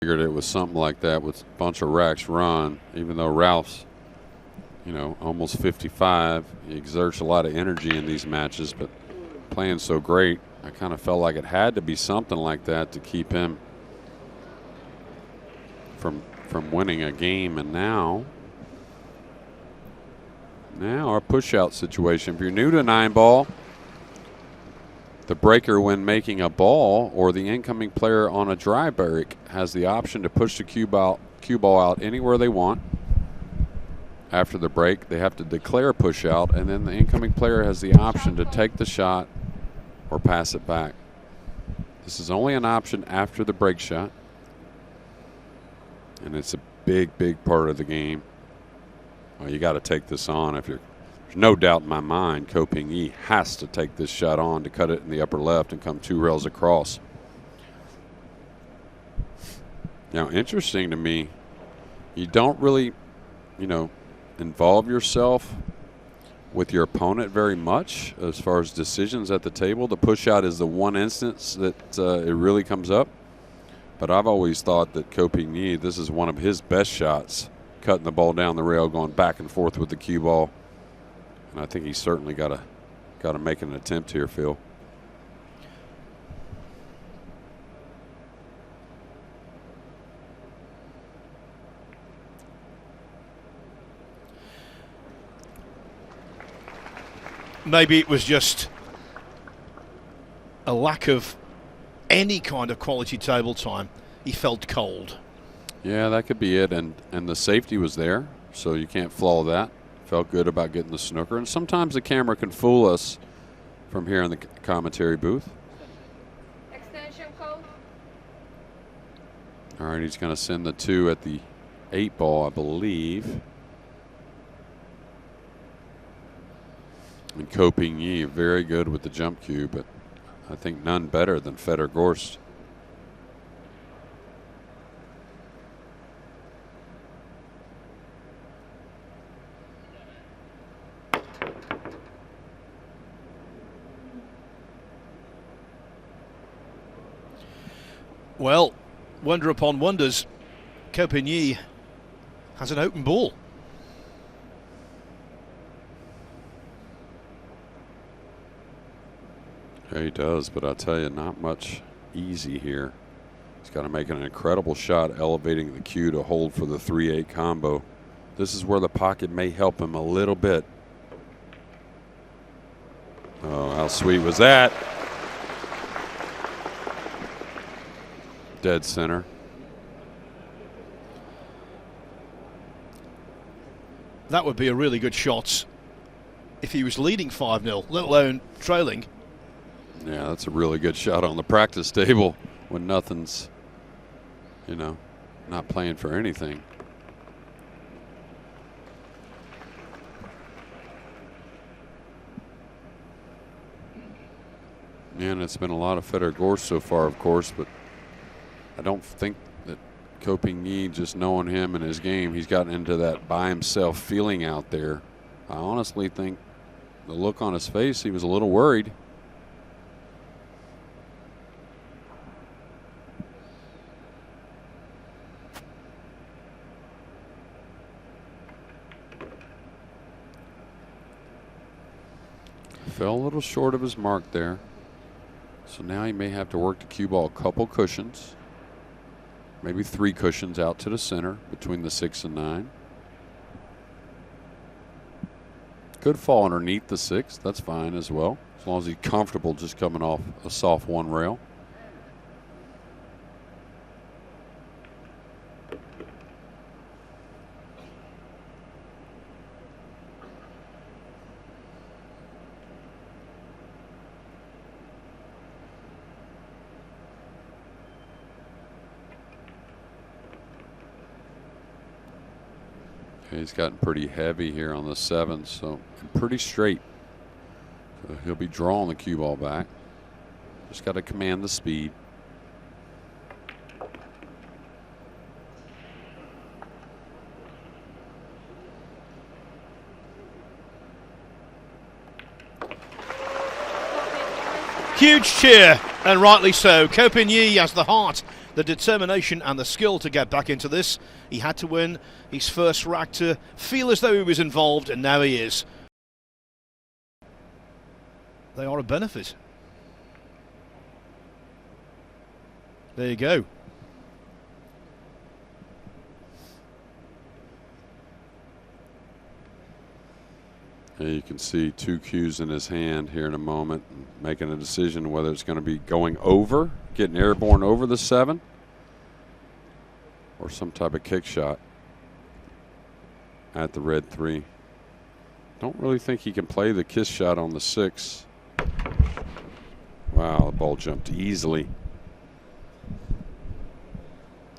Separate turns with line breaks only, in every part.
Figured it was something like that with a bunch of racks run, even though Ralph's, almost 55. He exerts a lot of energy in these matches, but playing so great, I kind of felt like it had to be something like that to keep him from winning a game. And now our push-out situation. If you're new to 9-ball, the breaker, when making a ball, or the incoming player on a dry break, has the option to push the cue ball out anywhere they want. After the break, they have to declare push out, and then the incoming player has the option to take the shot or pass it back. This is only an option after the break shot, and it's a big part of the game. Well, you got to take this on. There's no doubt in my mind, Ko Ping-yi has to take this shot on to cut it in the upper left and come 2 rails across. Now, interesting to me, you don't really, involve yourself with your opponent very much as far as decisions at the table. The push out is the one instance that it really comes up. But I've always thought that Ko Ping-yi, this is one of his best shots, cutting the ball down the rail, going back and forth with the cue ball. And I think he's certainly got to make an attempt here, Phil.
Maybe it was just a lack of any kind of quality table time. He felt cold.
Yeah, that could be it. And the safety was there, so you can't flaw that. Felt good about getting the snooker. And sometimes the camera can fool us from here in the commentary booth.
Extension code.
All right, he's going to send the 2 at the 8-ball, I believe. And Ko Ping-yi, very good with the jump cue, but I think none better than Fedor Gorst.
Well, wonder upon wonders, Ko Ping-yi has an open ball.
Yeah, he does, but I tell you, not much easy here. He's got to make an incredible shot, elevating the cue to hold for the 3-8 combo. This is where the pocket may help him a little bit. Oh, how sweet was that? Dead center.
That would be a really good shot if he was leading 5-0, let alone trailing.
Yeah, that's a really good shot on the practice table when nothing's, not playing for anything. And it's been a lot of Fedor Gorst so far, of course, but I don't think that Ko Ping-yi, just knowing him and his game, he's gotten into that by himself feeling out there. I honestly think the look on his face, he was a little worried. Fell a little short of his mark there. So now he may have to work the cue ball a couple cushions. Maybe 3 cushions out to the center between the 6 and 9. Could fall underneath the 6. That's fine as well, as long as he's comfortable just coming off a soft 1 rail. He's gotten pretty heavy here on the 7, so pretty straight. So he'll be drawing the cue ball back. Just got to command the speed.
Huge cheer And rightly so. Ko Pin-Yi has the heart, the determination and the skill to get back into this. He had to win his first rack to feel as though he was involved, and now he is. They are a benefit. There you go.
Yeah, you can see 2 cues in his hand here in a moment, making a decision whether it's going to be going over, getting airborne over the 7, or some type of kick shot at the red 3. Don't really think he can play the kiss shot on the 6. Wow, the ball jumped easily.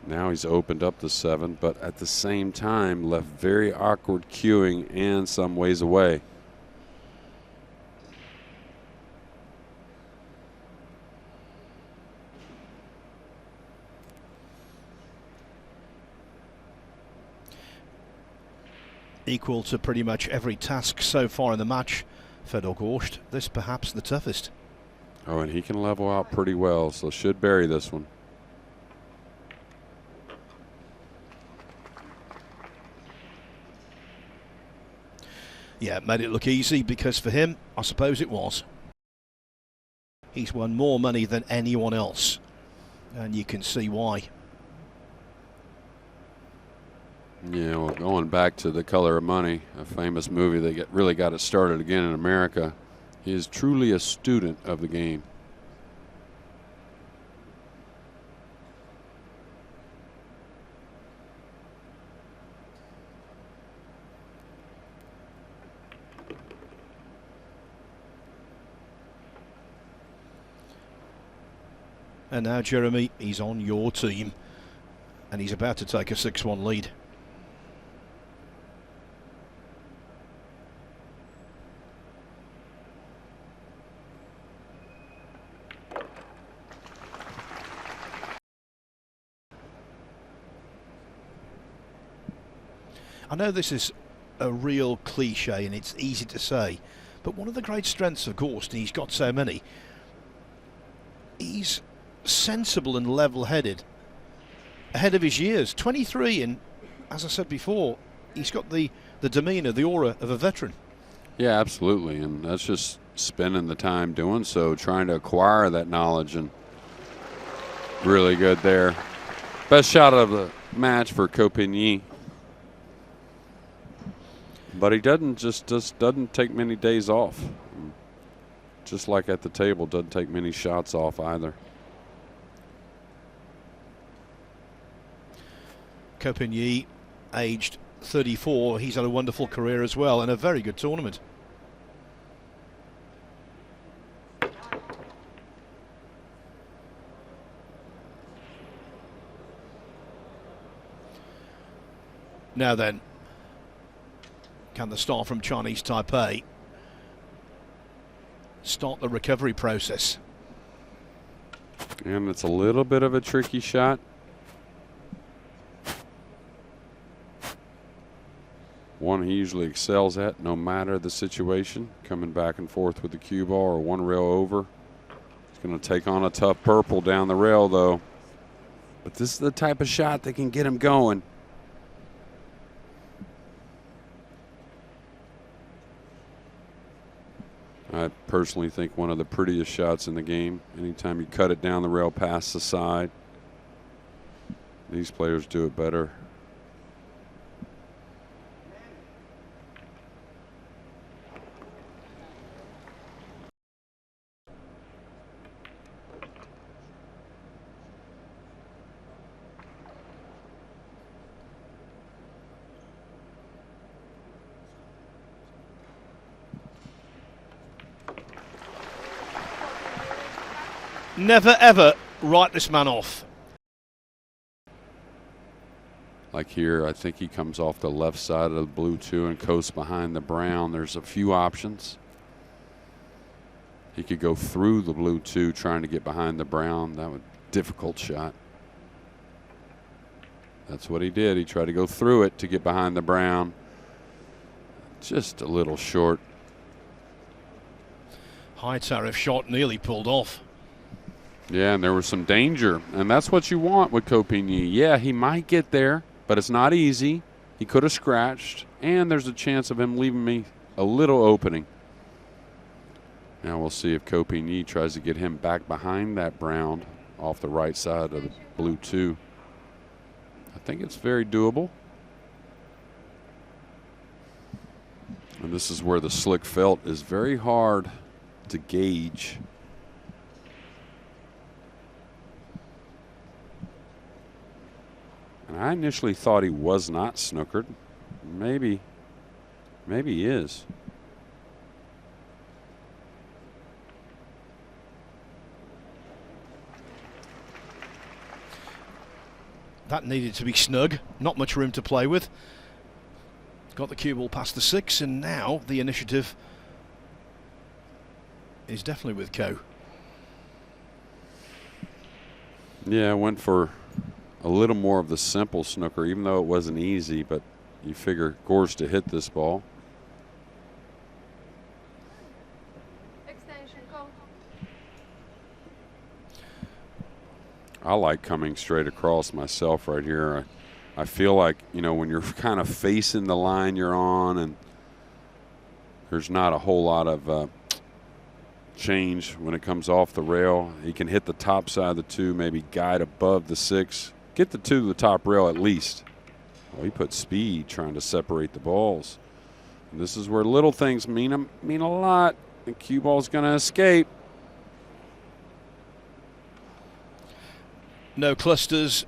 Now he's opened up the 7, but at the same time left very awkward cueing and some ways away.
Equal to pretty much every task so far in the match, Fedor Gorst. This perhaps the toughest.
Oh, and he can level out pretty well, so should bury this one.
Yeah, made it look easy because for him, I suppose it was. He's won more money than anyone else, and you can see why.
Yeah, well, going back to The Color of Money, a famous movie that really got it started again in America, he is truly a student of the game.
And now, Jeremy, he's on your team, and he's about to take a 6-1 lead. I know this is a real cliche and it's easy to say, but one of the great strengths of Gorst, and he's got so many, he's sensible and level-headed, ahead of his years. 23, and as I said before, he's got the demeanour, the aura of a veteran.
Yeah, absolutely, and that's just spending the time doing so, trying to acquire that knowledge, and really good there. Best shot of the match for Ko Pin-Yi. But he doesn't take many days off. Just like at the table, doesn't take many shots off either.
Ko Pin-Yi, aged 34, he's had a wonderful career as well, and a very good tournament. Now then, can the star from Chinese Taipei start the recovery process?
And it's a little bit of a tricky shot. One he usually excels at no matter the situation, coming back and forth with the cue ball or one rail over. He's going to take on a tough purple down the rail though. But this is the type of shot that can get him going. I personally think one of the prettiest shots in the game. Anytime you cut it down the rail past the side. These players do it better.
Never ever write this man off.
Like here, I think he comes off the left side of the blue 2 and coasts behind the brown. There's a few options. He could go through the blue 2 trying to get behind the brown. That would difficult shot. That's what he did. He tried to go through it to get behind the brown. Just a little short.
High tariff shot nearly pulled off.
Yeah, and there was some danger, and that's what you want with Copigny. Yeah, he might get there, but it's not easy. He could have scratched, and there's a chance of him leaving me a little opening. Now we'll see if Copigny tries to get him back behind that brown off the right side of the blue 2. I think it's very doable. And this is where the slick felt is very hard to gauge. And I initially thought he was not snookered. Maybe he is.
That needed to be snug. Not much room to play with. Got the cue ball past the 6, and now the initiative is definitely with Co.
Yeah, I went for a little more of the simple snooker, even though it wasn't easy, but you figure Gorst to hit this ball.
Extension code.
I like coming straight across myself right here. I feel like, you know, when you're kind of facing the line you're on and there's not a whole lot of change when it comes off the rail, he can hit the top side of the 2, maybe guide above the 6. Get the 2 to the top rail at least. Well, he put speed trying to separate the balls. And this is where little things mean a lot. The cue ball's going to escape.
No clusters,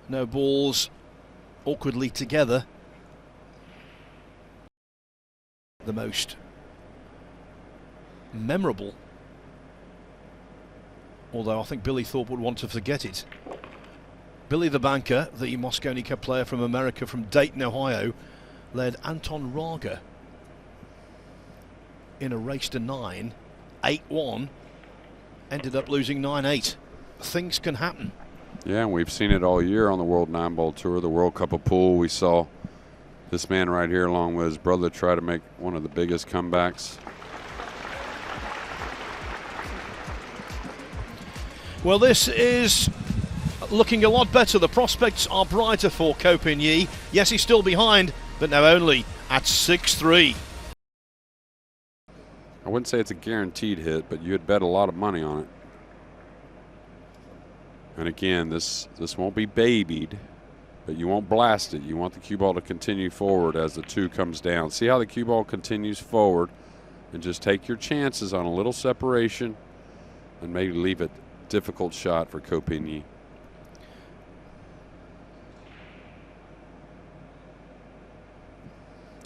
no balls awkwardly together. The most memorable, although I think Billy Thorpe would want to forget it. Billy the banker, the Mosconi Cup player from America, from Dayton, Ohio, led Anton Raga in a race to 9, 8-1, ended up losing 9-8. Things can happen.
Yeah, and we've seen it all year on the World 9-Ball Tour, the World Cup of Pool. We saw this man right here, along with his brother, try to make one of the biggest comebacks.
Well, this is looking a lot better. The prospects are brighter for Copigny. Yes, he's still behind, but now only at 6-3.
I wouldn't say it's a guaranteed hit, but you had bet a lot of money on it. And again, this won't be babied, but you won't blast it. You want the cue ball to continue forward as the 2 comes down. See how the cue ball continues forward, and just take your chances on a little separation and maybe leave it difficult shot for Copigny.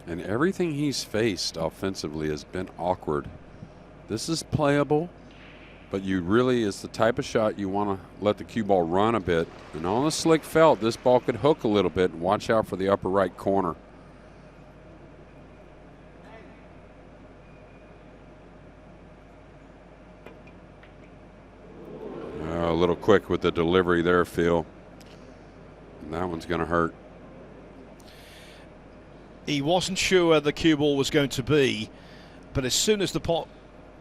And everything he's faced offensively has been awkward. This is playable, but you really is the type of shot you want to let the cue ball run a bit. And on the slick felt, this ball could hook a little bit, and watch out for the upper right corner. A little quick with the delivery there, Phil. And that one's going to hurt.
He wasn't sure where the cue ball was going to be, but as soon as the pot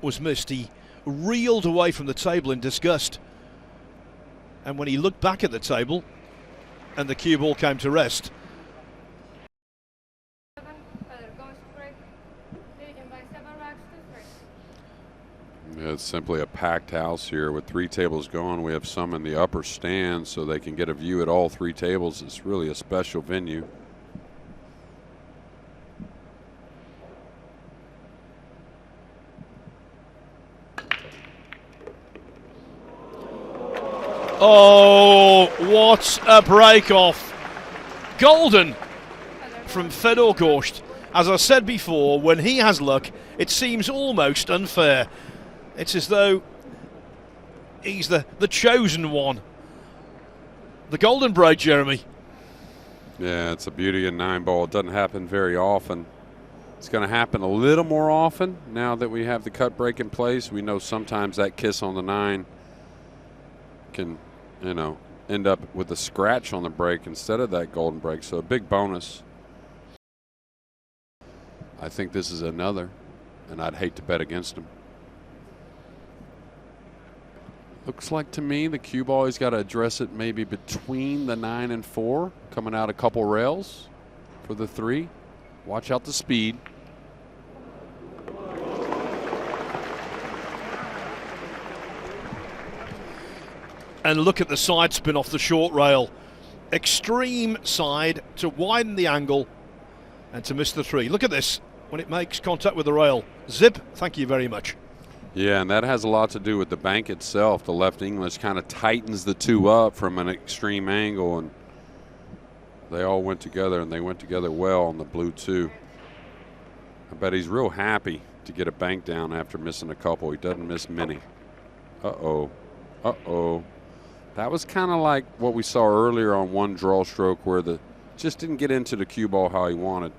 was missed, he reeled away from the table in disgust. And when he looked back at the table and the cue ball came to rest,
Fedor Gorst break. Leading by 7 racks to 3.
Yeah, it's simply a packed house here with 3 tables going. We have some in the upper stand so they can get a view at all 3 tables. It's really a special venue.
oh, what a break off. Golden from Fedor Gorst. As I said before, when he has luck, it seems almost unfair. It's as though he's the chosen one. The golden break, Jeremy.
Yeah, it's a beauty in 9-ball. It doesn't happen very often. It's going to happen a little more often now that we have the cut break in place. We know sometimes that kiss on the 9 can, you know, end up with a scratch on the break instead of that golden break. So a big bonus. I think this is another, and I'd hate to bet against him. Looks like to me the cue ball, he's got to address it maybe between the 9 and 4, coming out a couple rails for the 3. Watch out the speed.
And look at the side spin off the short rail. Extreme side to widen the angle and to miss the 3. Look at this when it makes contact with the rail. Zip, thank you very much.
Yeah, and that has a lot to do with the bank itself. The left English kind of tightens the 2 up from an extreme angle, and they all went together, and they went together well on the blue 2. I bet he's real happy to get a bank down after missing a couple. He doesn't miss many. Uh-oh. Uh-oh. That was kind of like what we saw earlier on one draw stroke where the just didn't get into the cue ball how he wanted.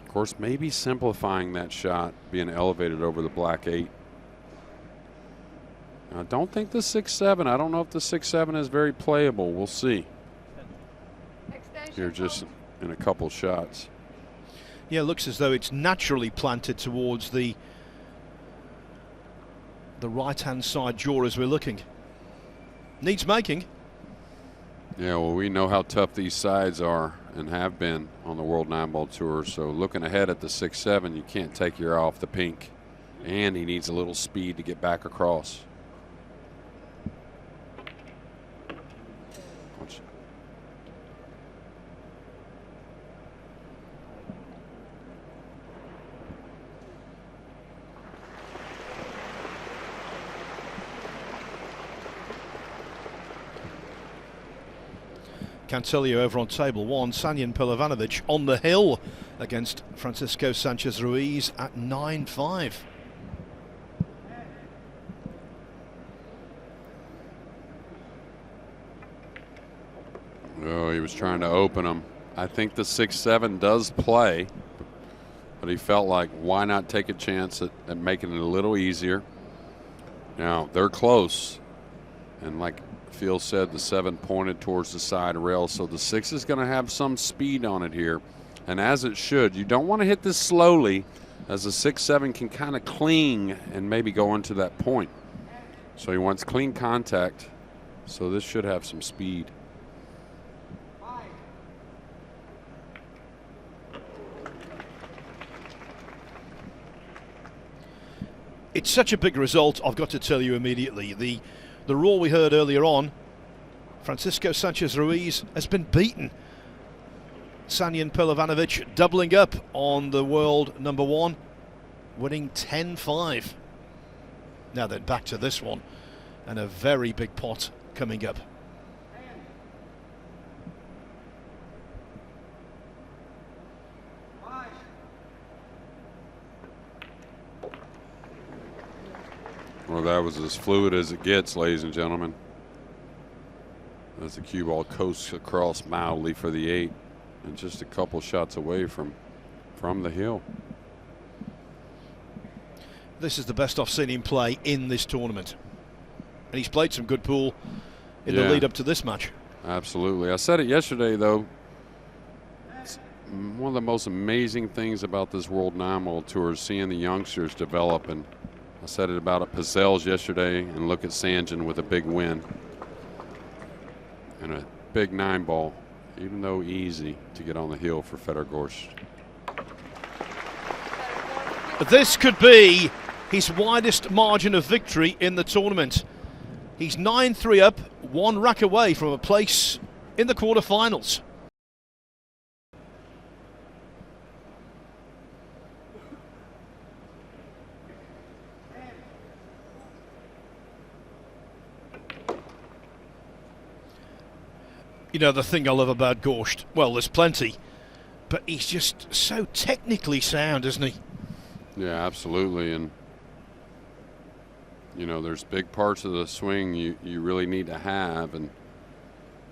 Of course, maybe simplifying that shot, being elevated over the black 8. I don't think the 6-7. I don't know if the 6-7 is very playable. We'll see. Here just in a couple shots.
Yeah, it looks as though it's naturally planted towards the right-hand side jaw as we're looking. Needs making.
Yeah, well, we know how tough these sides are and have been on the World 9-Ball Tour. So looking ahead at the 6-7, you can't take your eye off the pink. And he needs a little speed to get back across. Watch.
Can tell you over on table 1, Sanyan Pilovanovic on the hill against Francisco Sanchez Ruiz at 9-5.
Oh, he was trying to open him. I think the 6-7 does play, but he felt like why not take a chance at making it a little easier. Now, they're close, and like Phil said, the 7 pointed towards the side rail, so the 6 is going to have some speed on it here, and as it should. You don't want to hit this slowly, as the 6-7 can kind of cling and maybe go into that point. So he wants clean contact, so this should have some speed.
It's such a big result, I've got to tell you immediately. The roar we heard earlier on, Francisco Sanchez Ruiz has been beaten. Sanyan Pilovanovic doubling up on the world #1, winning 10-5. Now then, back to this one, and a very big pot coming up.
Well, that was as fluid as it gets, ladies and gentlemen. As the cue ball coasts across mildly for the 8, and just a couple shots away from the hill.
This is the best I've seen him play in this tournament. And he's played some good pool in the lead up to this match.
Absolutely. I said it yesterday, though. It's one of the most amazing things about this World 9-Ball Tour is seeing the youngsters develop. And I said it about Pizzell's yesterday, and look at Sanjan with a big win. And a big 9-ball, even though easy to get on the hill for Fedor Gorst.
This could be his widest margin of victory in the tournament. He's 9-3 up, 1 rack away from a place in the quarterfinals. You know, the thing I love about Gorst, well, there's plenty, but he's just so technically sound, isn't he?
Yeah, absolutely. And, you know, there's big parts of the swing you really need to have. And,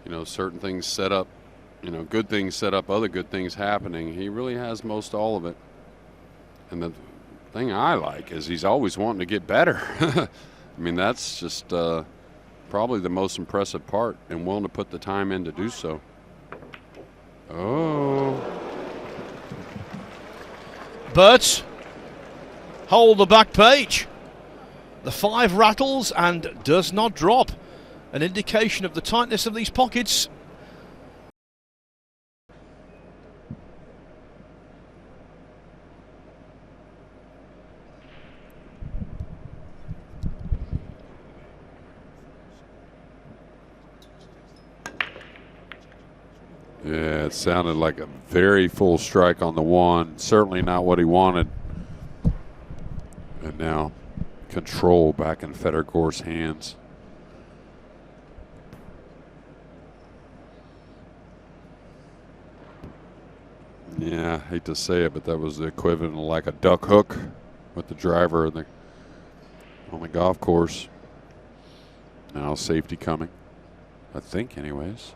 you know, certain things set up, you know, good things set up other good things happening. He really has most all of it. And the thing I like is he's always wanting to get better. I mean, that's just probably the most impressive part, and willing to put the time in to do so. Oh.
But hold the back page. The 5 rattles and does not drop. An indication of the tightness of these pockets.
Yeah, it sounded like a very full strike on the 1. Certainly not what he wanted. And now control back in Fedor Gorst's hands. Yeah, I hate to say it, but that was the equivalent of like a duck hook with the driver on the golf course. Now safety coming, I think anyways.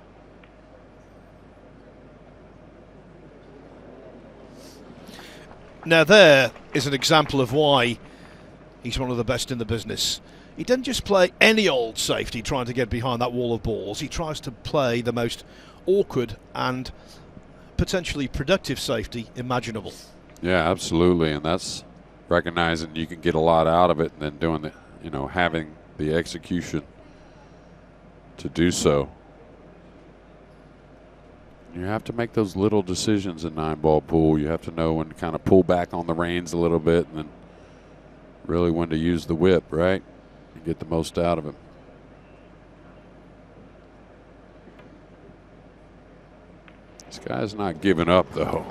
Now there is an example of why he's one of the best in the business. He doesn't just play any old safety trying to get behind that wall of balls. He tries to play the most awkward and potentially productive safety imaginable.
Yeah, absolutely, and that's recognizing you can get a lot out of it and then doing the, having the execution to do so. You have to make those little decisions in 9-ball pool. You have to know when to kind of pull back on the reins a little bit and then really when to use the whip, right? And get the most out of him. This guy's not giving up, though.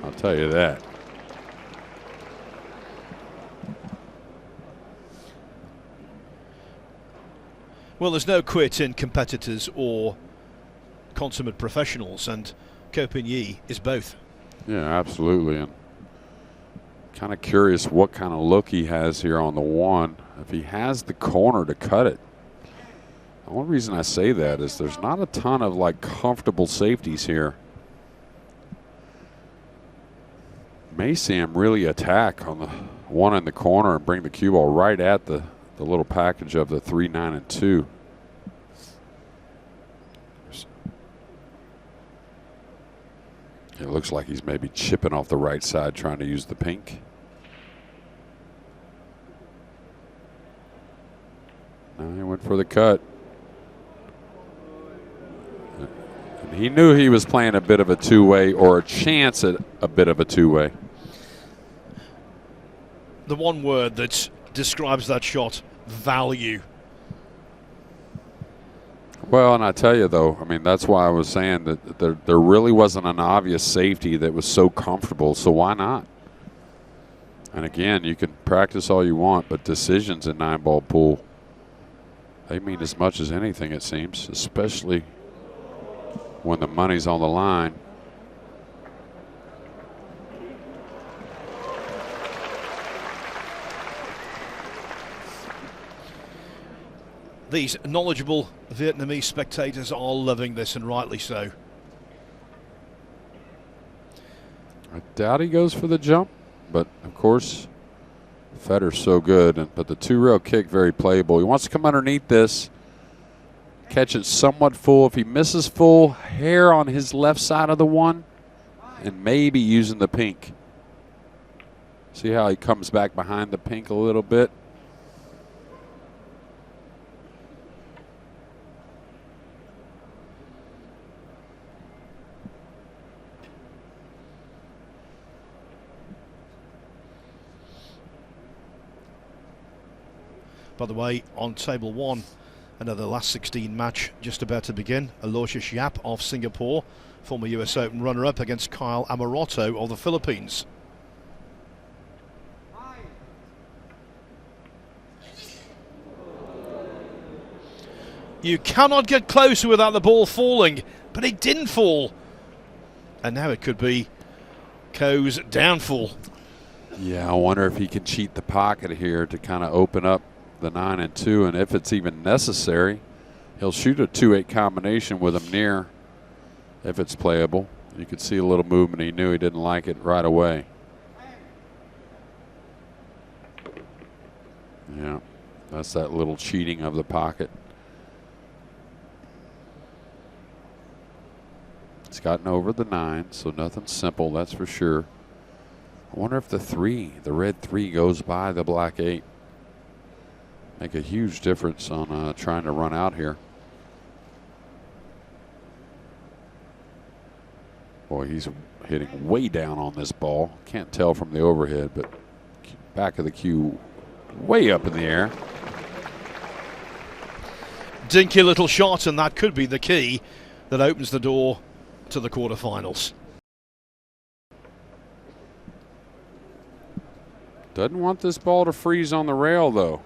I'll tell you that.
Well, there's no quit in competitors or consummate professionals, and Ko Pin-Yi is both.
Yeah, absolutely. And kind of curious what kind of look he has here on the 1. If he has the corner to cut it. The only reason I say that is there's not a ton of like comfortable safeties here. May see him really attack on the 1 in the corner and bring the cue ball right at the little package of the 3, 9, and 2. It looks like he's maybe chipping off the right side trying to use the pink. No, he went for the cut. And he knew he was playing a bit of a two-way or a chance at a bit of a two-way.
The one word that describes that shot, value.
Well, and I tell you, though, I mean, that's why I was saying that there really wasn't an obvious safety that was so comfortable, so why not? And again, you can practice all you want, but decisions in 9-ball pool, they mean as much as anything, it seems, especially when the money's on the line.
These knowledgeable Vietnamese spectators are loving this, and rightly so.
I doubt he goes for the jump, but of course, Fedor's so good. But the 2-rail kick, very playable. He wants to come underneath this, catch it somewhat full. If he misses full, hair on his left side of the 1, and maybe using the pink. See how he comes back behind the pink a little bit?
By the way, on table 1, another last 16 match just about to begin. Aloysius Yap of Singapore, former US Open runner-up, against Kyle Amoroto of the Philippines. You cannot get closer without the ball falling, but it didn't fall. And now it could be Ko's downfall.
Yeah, I wonder if he can cheat the pocket here to kind of open up the 9 and 2, and if it's even necessary, he'll shoot a 2-8 combination with him near if it's playable. You could see a little movement. He knew he didn't like it right away. Yeah, that's that little cheating of the pocket. It's gotten over the 9, so nothing simple, that's for sure. I wonder if the 3, the red 3, goes by the black 8. Make a huge difference on trying to run out here. Boy, he's hitting way down on this ball. Can't tell from the overhead, but back of the cue way up in the air.
Dinky little shot, and that could be the key that opens the door to the quarterfinals.
Doesn't want this ball to freeze on the rail, though.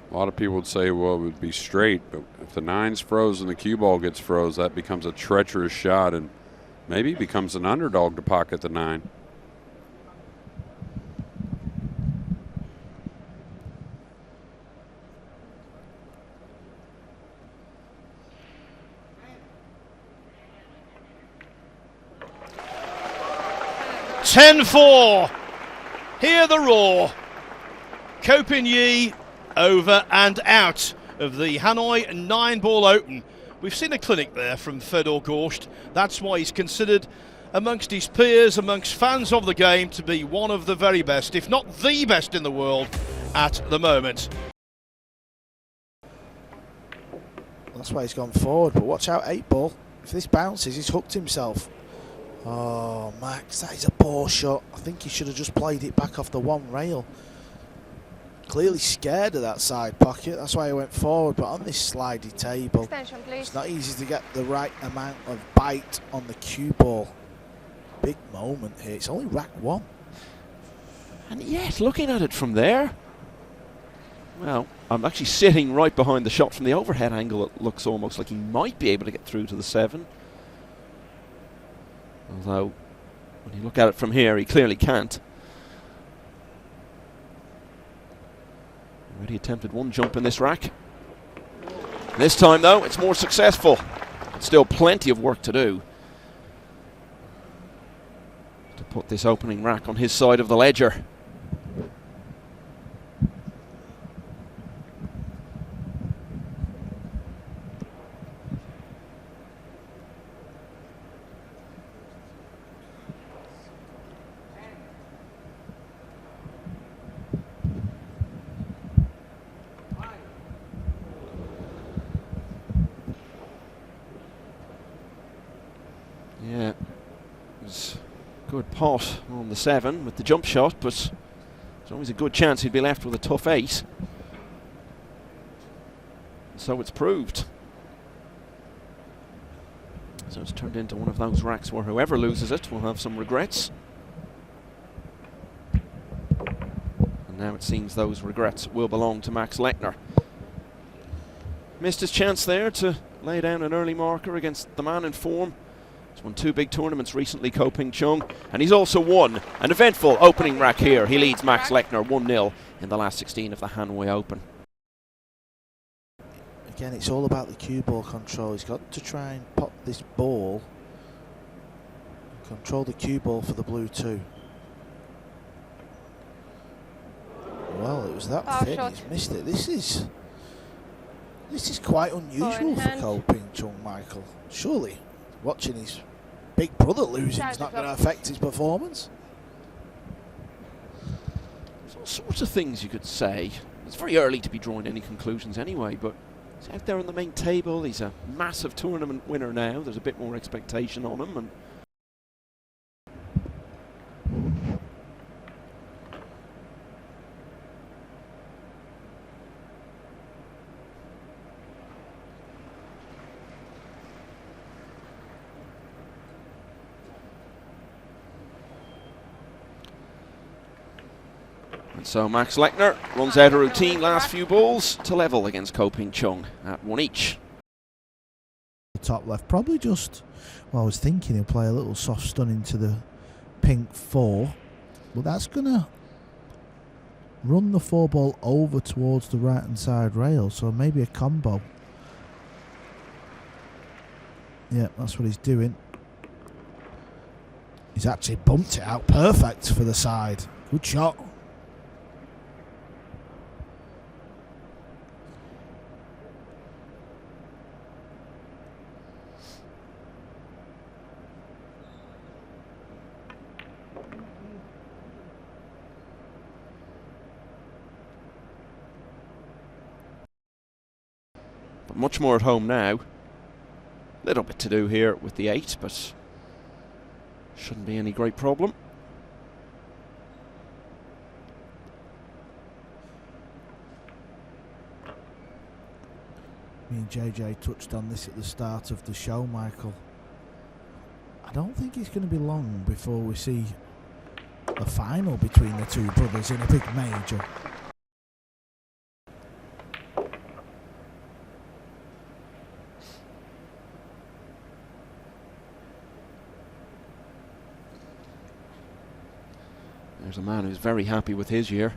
A lot of people would say, well, it would be straight, but if the 9's froze and the cue ball gets froze, that becomes a treacherous shot and maybe becomes an underdog to pocket the 9.
(10-4). Hear the roar. Ko Pin-Yi over and out of the Hanoi 9-ball Open. We've seen a clinic there from Fedor Gorst. That's why he's considered amongst his peers, amongst fans of the game, to be one of the very best, if not the best in the world at the moment.
That's why he's gone forward, but watch out, 8-ball. If this bounces, he's hooked himself. Oh, Max, that is a poor shot. I think he should have just played it back off the one rail. Clearly scared of that side pocket. That's why he went forward, but on this slidey table,
Extension, please.
it's not easy to get the right amount of bite on the cue ball. Big moment here. It's only rack 1.
And yet, looking at it from there, well, I'm actually sitting right behind the shot. From the overhead angle, it looks almost like he might be able to get through to the 7. Although, when you look at it from here, he clearly can't. Already attempted one jump in this rack. This time, though, it's more successful. Still plenty of work to do to put this opening rack on his side of the ledger. Yeah, it was a good pot on the 7 with the jump shot, but there's always a good chance he'd be left with a tough 8. And so it's proved. So it's turned into one of those racks where whoever loses it will have some regrets. And now it seems those regrets will belong to Max Lechner. Missed his chance there to lay down an early marker against the man in form. He's won 2 big tournaments recently, Chung, and he's also won an eventful opening rack here. He leads Max Lechner 1-0 in the last 16 of the Hanoi Open.
Again, it's all about the cue ball control. He's got to try and pop this ball, control the cue ball for the blue 2. Well, it was that thin.
Shot.
He's missed it. This is quite unusual for Ko Pin-Chung, Michael. Surely, watching his big brother losing is not going to affect his performance.
There's all sorts of things you could say. It's very early to be drawing any conclusions anyway, but he's out there on the main table. He's a massive tournament winner now. There's a bit more expectation on him, and so Max Lechner runs out a routine last few balls to level against Ko Pin-Chung at 1 each.
Top left, probably just, well, I was thinking he'll play a little soft stun into the pink 4, but that's going to run the 4 ball over towards the right hand side rail, so maybe a combo. Yeah, that's what he's doing. He's actually bumped it out perfect for the side. Good shot.
But much more at home now. Little bit to do here with the 8, but shouldn't be any great problem.
Me and JJ touched on this at the start of the show, Michael. I don't think it's going to be long before we see a final between the two brothers in a big major.
There's a man who's very happy with his year.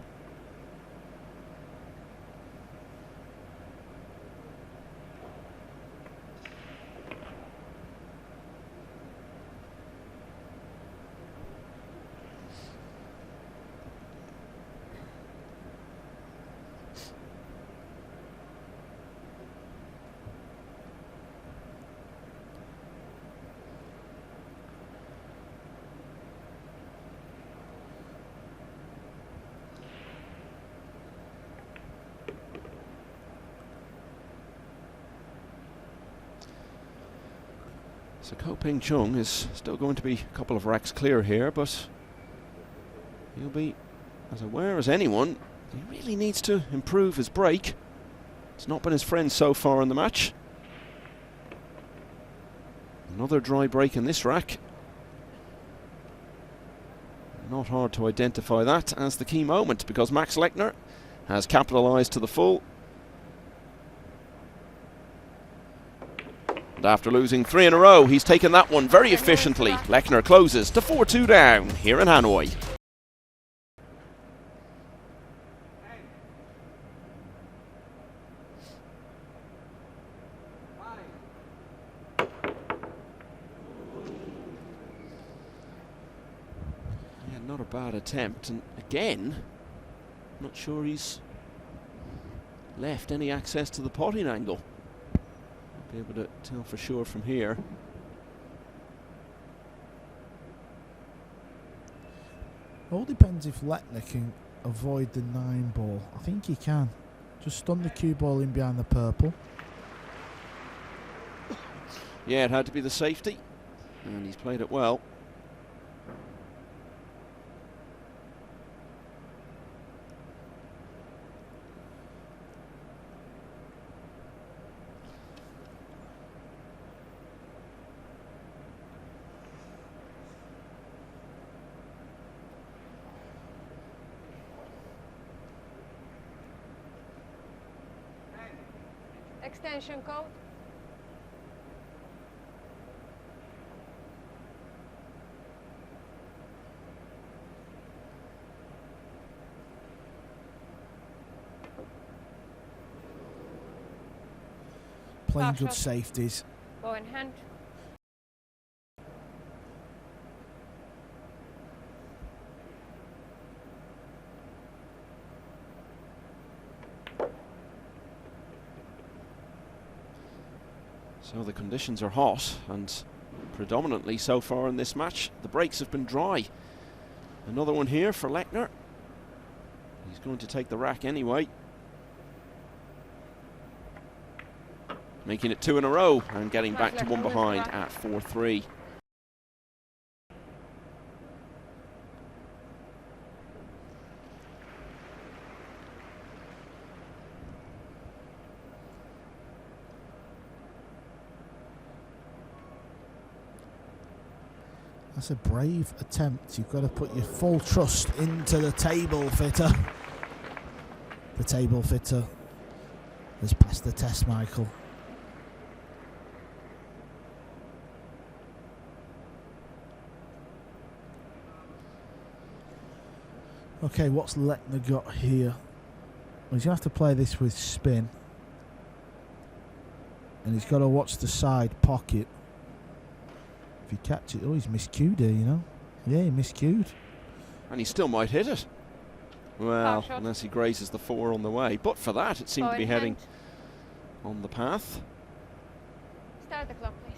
So Ko-Ping Chung is still going to be a couple of racks clear here, but he'll be as aware as anyone. He really needs to improve his break. It's not been his friend so far in the match. Another dry break in this rack. Not hard to identify that as the key moment, because Max Lechner has capitalised to the full. And after losing 3 in a row, he's taken that one very efficiently. Lechner closes to 4-2 down here in Hanoi. Yeah, not a bad attempt, and again, not sure he's left any access to the potting angle. Be able to tell for sure from here.
All depends if Lechner can avoid the 9 ball. I think he can. Just stun the cue ball in behind the purple.
Yeah, it had to be the safety, and he's played it well.
Extension code.
Playing good
Shot.
safeties.
Go in hand.
So the conditions are hot, and predominantly so far in this match, the breaks have been dry. Another one here for Lechner. He's going to take the rack anyway. Making it 2 in a row and getting back to 1 behind at 4-3.
That's a brave attempt. You've got to put your full trust into the table fitter. The table fitter has passed the test, Michael. Okay, what's Lechner got here? Well, he's going to have to play this with spin. And he's got to watch the side pocket. If you catch it, oh, he's miscued here, you know. Yeah, he miscued.
And he still might hit it. Well, unless he grazes the 4 on the way. But for that, it seemed to be heading on the path.
Start the clock, please.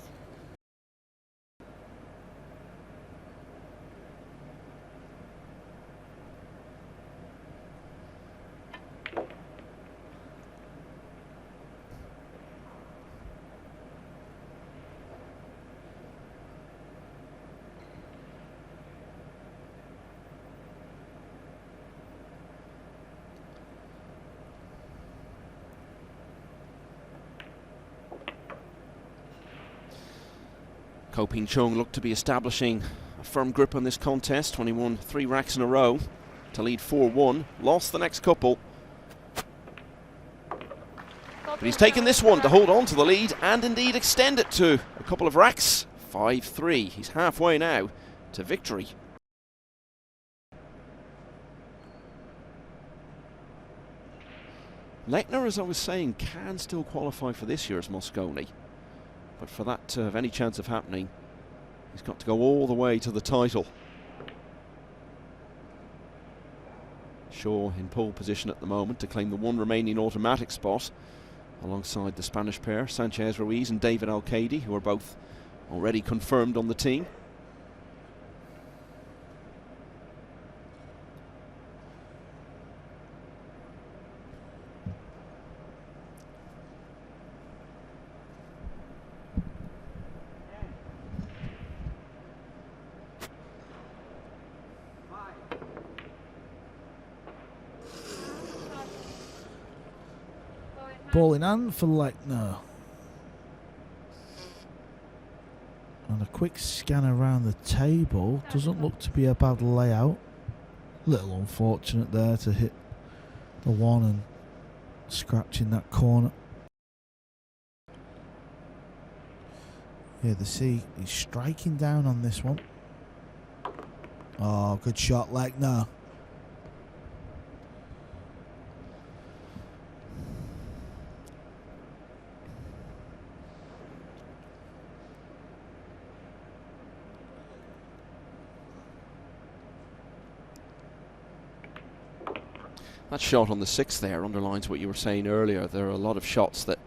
Ko-Ping Chung looked to be establishing a firm grip on this contest when he won 3 racks in a row to lead 4-1. Lost the next couple. But he's taken this one to hold on to the lead and indeed extend it to a couple of racks. 5-3. He's halfway now to victory. Lechner, as I was saying, can still qualify for this year's Moscone. But for that to have any chance of happening, he's got to go all the way to the title. Shaw in pole position at the moment to claim the one remaining automatic spot, alongside the Spanish pair, Sanchez Ruiz and David Alcady, who are both already confirmed on the team.
Ball in hand for Lechner. And a quick scan around the table. Doesn't look to be a bad layout. Little unfortunate there to hit the one and scratching that corner. Yeah, the C is striking down on this one. Oh, good shot, Lechner.
That shot on the 6th there underlines what you were saying earlier. There are a lot of shots that,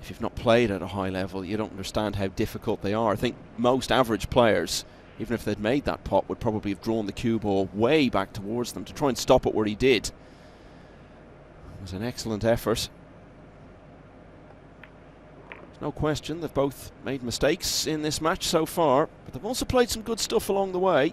if you've not played at a high level, you don't understand how difficult they are. I think most average players, even if they'd made that pot, would probably have drawn the cue ball way back towards them to try and stop it where he did. It was an excellent effort. There's no question they've both made mistakes in this match so far, but they've also played some good stuff along the way.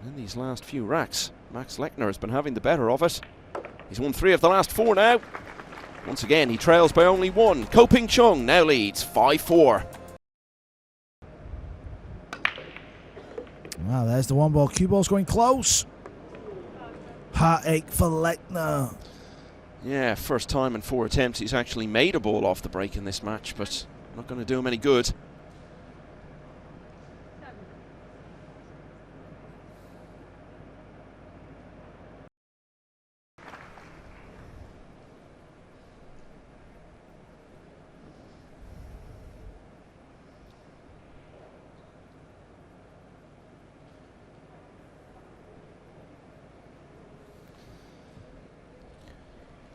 In these last few racks, Max Lechner has been having the better of it. He's won 3 of the last 4 now. Once again, he trails by only 1. Ko-Ping Chung now leads 5-4.
Wow, there's the one ball. Cue ball's going close. Heartache for Lechner.
Yeah, first time in 4 attempts he's actually made a ball off the break in this match, but not going to do him any good.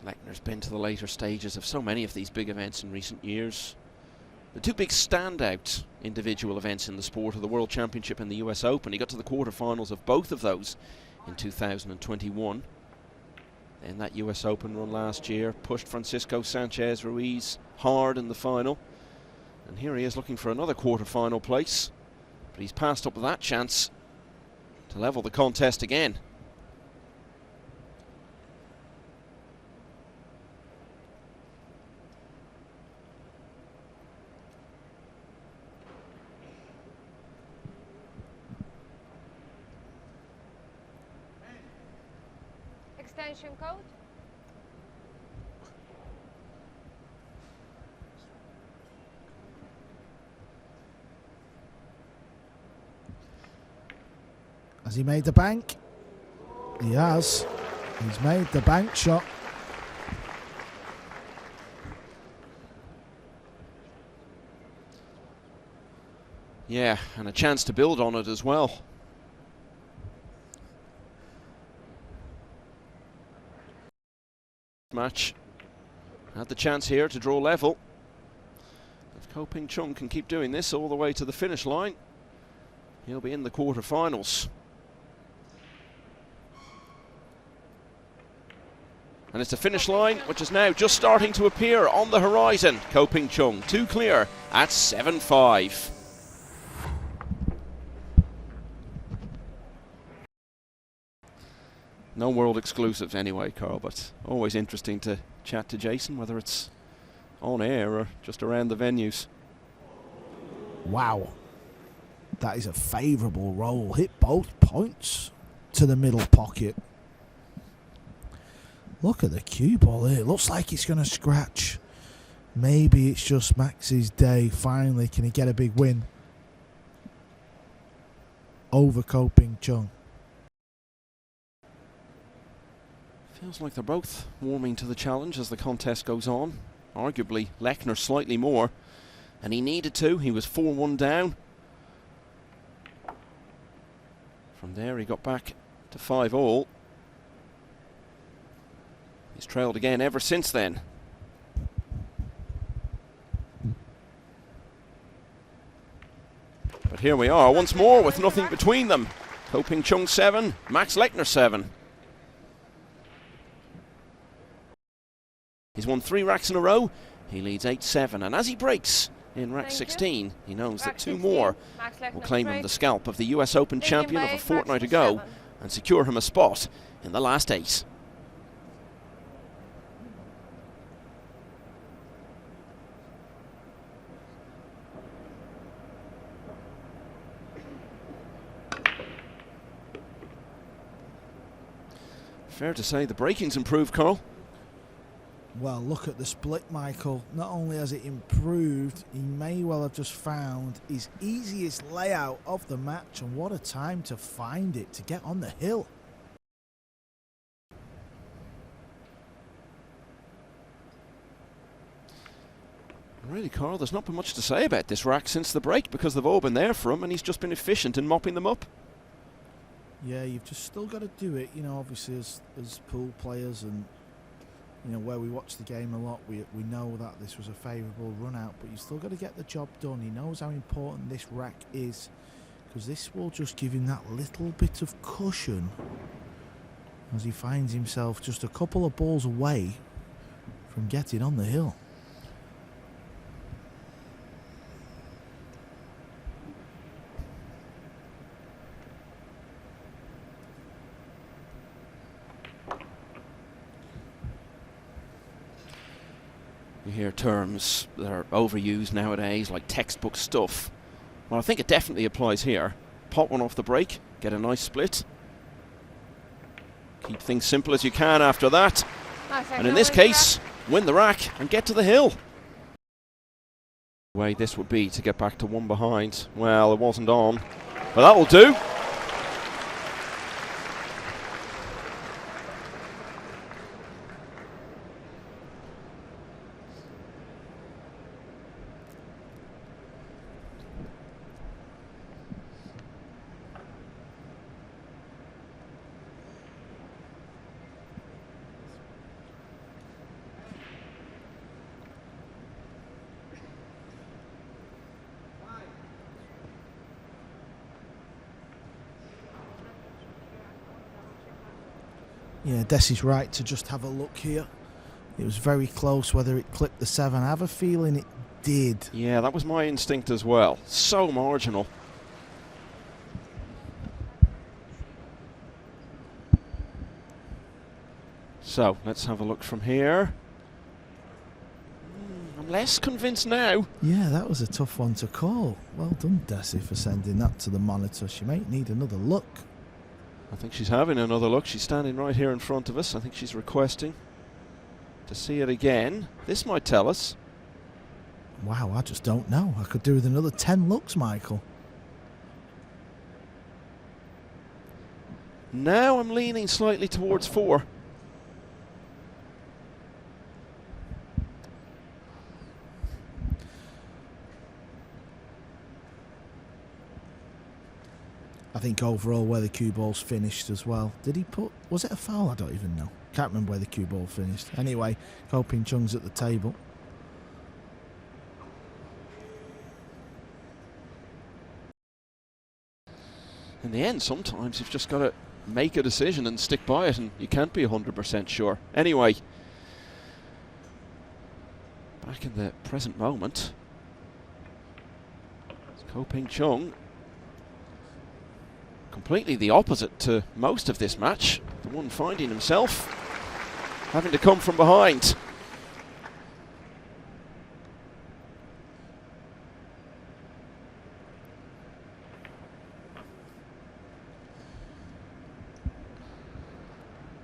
Lechner's been to the later stages of so many of these big events in recent years. The 2 big standout individual events in the sport are the World Championship and the US Open. He got to the quarterfinals of both of those in 2021. In that US Open run last year, pushed Francisco Sanchez Ruiz hard in the final. And here he is looking for another quarterfinal place. But he's passed up that chance to level the contest again.
Extension code.
Has he made the bank? He has. He's made the bank shot.
Yeah, and a chance to build on it as well. Match had the chance here to draw level. If Ko-Ping Chung can keep doing this all the way to the finish line, he'll be in the quarterfinals. And it's the finish line which is now just starting to appear on the horizon. Ko-Ping Chung 2 clear at 7-5. No world exclusives anyway, Carl, but always interesting to chat to Jason, whether it's on air or just around the venues.
Wow. That is a favourable roll. Hit both points to the middle pocket. Look at the cue ball here. It looks like it's going to scratch. Maybe it's just Max's day. Finally, can he get a big win over Chung?
Feels like they're both warming to the challenge as the contest goes on. Arguably, Lechner slightly more, and he needed to. He was 4-1 down. From there, he got back to 5-all. He's trailed again ever since then. But here we are once more with nothing between them. Chung 7, Max Lechner 7. He's won 3 racks in a row. He leads 8-7, and as he breaks in rack 16, he knows that 2 more will claim him the scalp of the US Open champion of a fortnight ago and secure him a spot in the last 8. Fair to say the breaking's improved, Carl.
Well, look at the split, Michael. Not only has it improved, he may well have just found his easiest layout of the match, and what a time to find it, to get on the hill.
Really, Carl, there's not been much to say about this rack since the break because they've all been there for him and he's just been efficient in mopping them up.
Yeah, you've just still got to do it, you know, obviously as pool players, and you know, where we watch the game a lot, we know that this was a favourable run out, but you still got to get the job done. He knows how important this rack is, because this will just give him that little bit of cushion as he finds himself just a couple of balls away from getting on the hill.
You hear terms that are overused nowadays, like textbook stuff. Well, I think it definitely applies here. Pot one off the break, get a nice split. Keep things simple as you can after that. And in this case, win the rack and get to the hill. The way this would be to get back to 1 behind. Well, it wasn't on, but that will do.
Yeah, Desi's right to just have a look here. It was very close whether it clipped the 7. I have a feeling it did.
Yeah, that was my instinct as well. So marginal. So, let's have a look from here. I'm less convinced now.
Yeah, that was a tough one to call. Well done, Desi, for sending that to the monitor. She might need another look.
I think she's having another look. She's standing right here in front of us. I think she's requesting to see it again. This might tell us.
Wow, I just don't know. I could do with another 10 looks, Michael.
Now I'm leaning slightly towards 4.
I think overall where the cue ball's finished as well. Did he put... Was it a foul? I don't even know. Can't remember where the cue ball finished. Anyway, Chung's at the table.
In the end, sometimes you've just got to make a decision and stick by it, and you can't be 100% sure. Anyway, back in the present moment, it's Chung. Completely the opposite to most of this match. the one finding himself having to come from behind.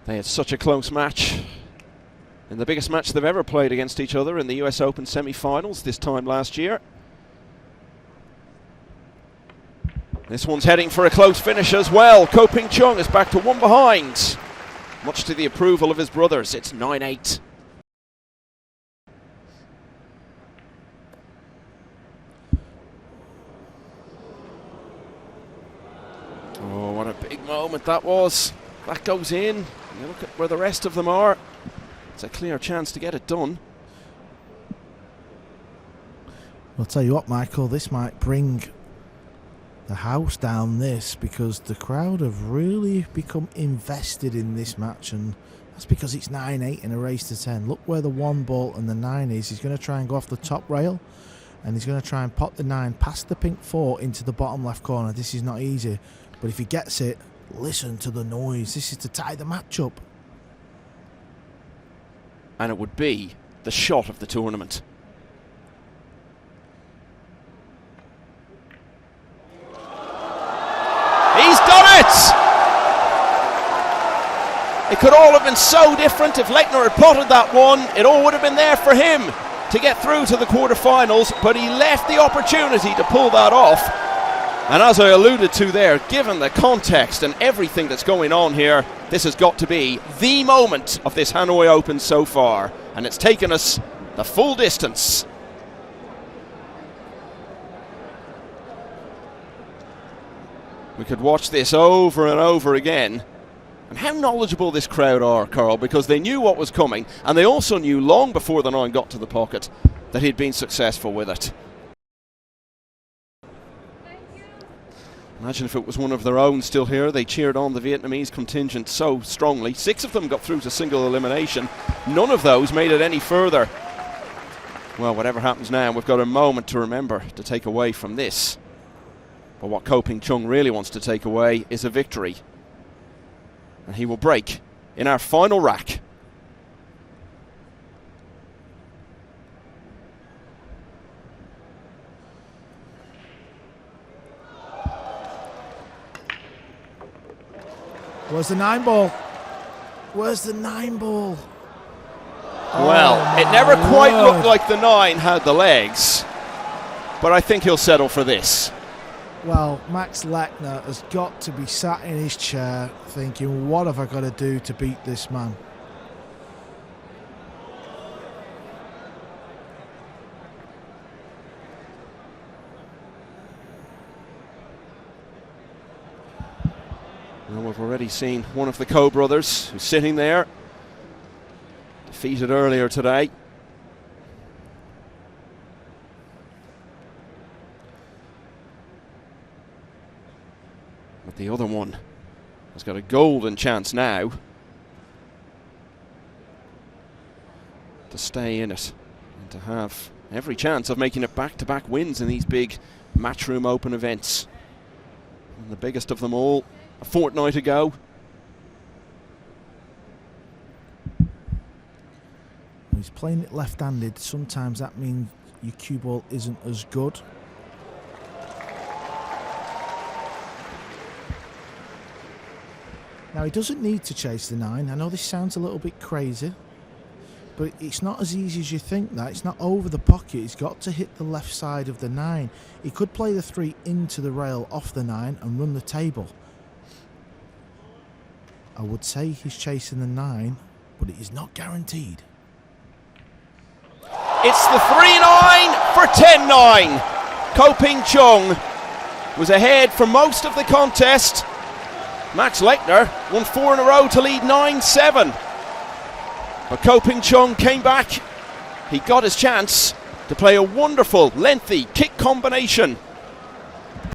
They had such a close match in the biggest match they've ever played against each other in the US Open semi-finals this time last year. This one's heading for a close finish as well. Ko Ping Chung is back to one behind, much to the approval of his brothers. It's 9-8. Oh, what a big moment that was. That goes in. You look at where the rest of them are. It's a clear chance to get it done.
I'll tell you what, Michael, this might bring the house down this, because the crowd have really become invested in this match, and that's because it's 9-8 in a race to 10. Look where the 1 ball and the 9 is. He's going to try and go off the top rail, and he's going to try and pot the 9 past the pink 4 into the bottom left corner. This is not easy, but if he gets it, listen to the noise. This is to tie the match up.
And it would be the shot of the tournament. He's done it! It could all have been so different if Lechner had potted that one. It all would have been there for him to get through to the quarterfinals, but he left the opportunity to pull that off. And as I alluded to there, given the context and everything that's going on here, this has got to be the moment of this Hanoi Open so far. And it's taken us the full distance. We could watch this over and over again. And how knowledgeable this crowd are, Carl, because they knew what was coming, and they also knew long before the 9 got to the pocket that he'd been successful with it. Imagine if it was one of their own still here. They cheered on the Vietnamese contingent so strongly. 6 of them got through to single elimination. None of those made it any further. Well, whatever happens now, we've got a moment to remember to take away from this. But what Ko Ping Chung really wants to take away is a victory. And he will break in our final rack.
Where's the 9 ball? Where's the 9 ball?
Well, it never quite looked like the 9 had the legs, but I think he'll settle for this.
Well, Max Lechner has got to be sat in his chair thinking, what have I got to do to beat this man?
Well, we've already seen one of the Ko brothers who's sitting there, defeated earlier today. But the other one has got a golden chance now to stay in it and to have every chance of making it back-to-back wins in these big Matchroom Open events. And the biggest of them all a fortnight ago.
He's playing it left-handed. Sometimes that means your cue ball isn't as good. Now, he doesn't need to chase the 9. I know this sounds a little bit crazy, but it's not as easy as you think that. It's not over the pocket. He's got to hit the left side of the 9. He could play the 3 into the rail off the 9 and run the table. I would say he's chasing the 9, but it is not guaranteed.
It's the 3-9 for 10-9. Ko Ping Chung was ahead for most of the contest. Max Lechner won 4 in a row to lead 9-7. But Ko Ping Chung came back. He got his chance to play a wonderful, lengthy kick combination